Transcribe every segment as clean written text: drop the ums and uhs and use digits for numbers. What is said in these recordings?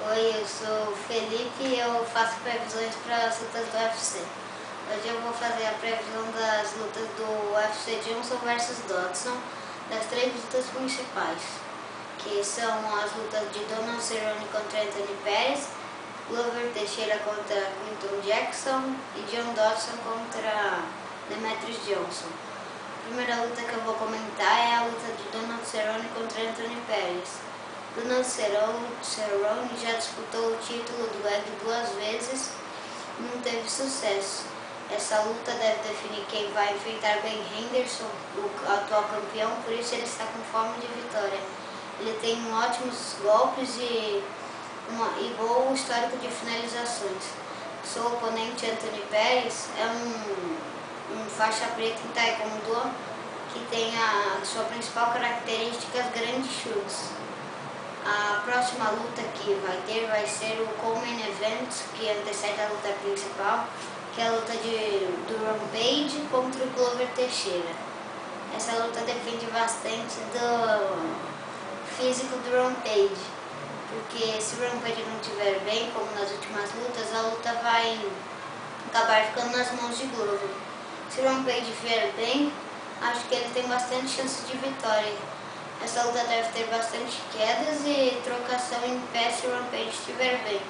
Oi, eu sou o Felipe e eu faço previsões para as lutas do UFC. Hoje eu vou fazer a previsão das lutas do UFC Johnson versus Dodson, das 3 lutas principais, que são as lutas de Donald Cerrone contra Anthony Perez, Glover Teixeira contra Quinton Jackson e John Dodson contra Demetrius Johnson. A primeira luta que eu vou comentar é a luta de Donald Cerrone contra Anthony Perez. Donald Cerrone já disputou o título do WEG 2 vezes e não teve sucesso. Essa luta deve definir quem vai enfrentar Ben Henderson, o atual campeão, por isso ele está com fome de vitória. Ele tem ótimos golpes e bom histórico de finalizações. Seu oponente, Anthony Perez, é um faixa preta em Taekwondo que tem a sua principal característica as grandes chutes. A próxima luta que vai ser o Co-Main Event, que antecede a luta principal, que é a luta do Rampage contra o Glover Teixeira. Essa luta depende bastante do físico do Rampage, porque se o Rampage não estiver bem, como nas últimas lutas, a luta vai acabar ficando nas mãos de Glover. Se o Rampage estiver bem, acho que ele tem bastante chance de vitória. Essa luta deve ter bastante quedas e trocação em pé se o Rampage estiver bem.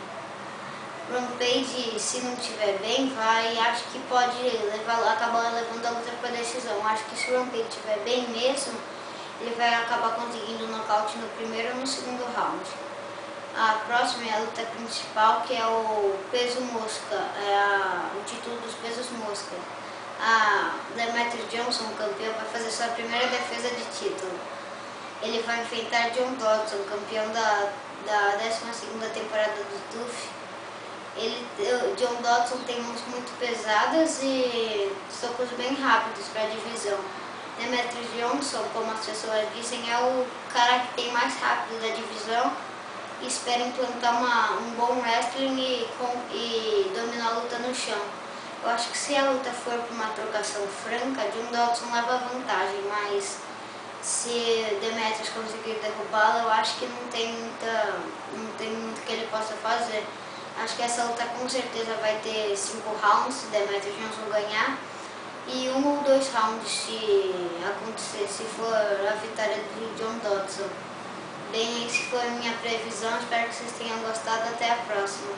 O Rampage, se não estiver bem, acho que pode acabar levando a luta para decisão. Acho que se o Rampage estiver bem mesmo, ele vai acabar conseguindo um nocaute no primeiro ou no segundo round. A próxima é a luta principal, que é o peso mosca, o título dos pesos mosca. A Demetrius Johnson, o campeão, vai fazer sua primeira defesa de título. Ele vai enfrentar John Dodson, campeão da 12ª temporada do TUF. John Dodson tem mãos muito pesadas e socos bem rápidos para a divisão. Demetrius Johnson, como as pessoas dizem, é o cara que tem mais rápido da divisão e espera implantar um bom wrestling e dominar a luta no chão. Eu acho que se a luta for para uma trocação franca, John Dodson leva vantagem, mas se Demetrius conseguir derrubá-la, eu acho que não tem muito que ele possa fazer. Acho que essa luta com certeza vai ter 5 rounds se Demetrius Johnson ganhar e 1 ou 2 rounds se for a vitória do John Dodson. Bem, essa foi a minha previsão, espero que vocês tenham gostado, até a próxima.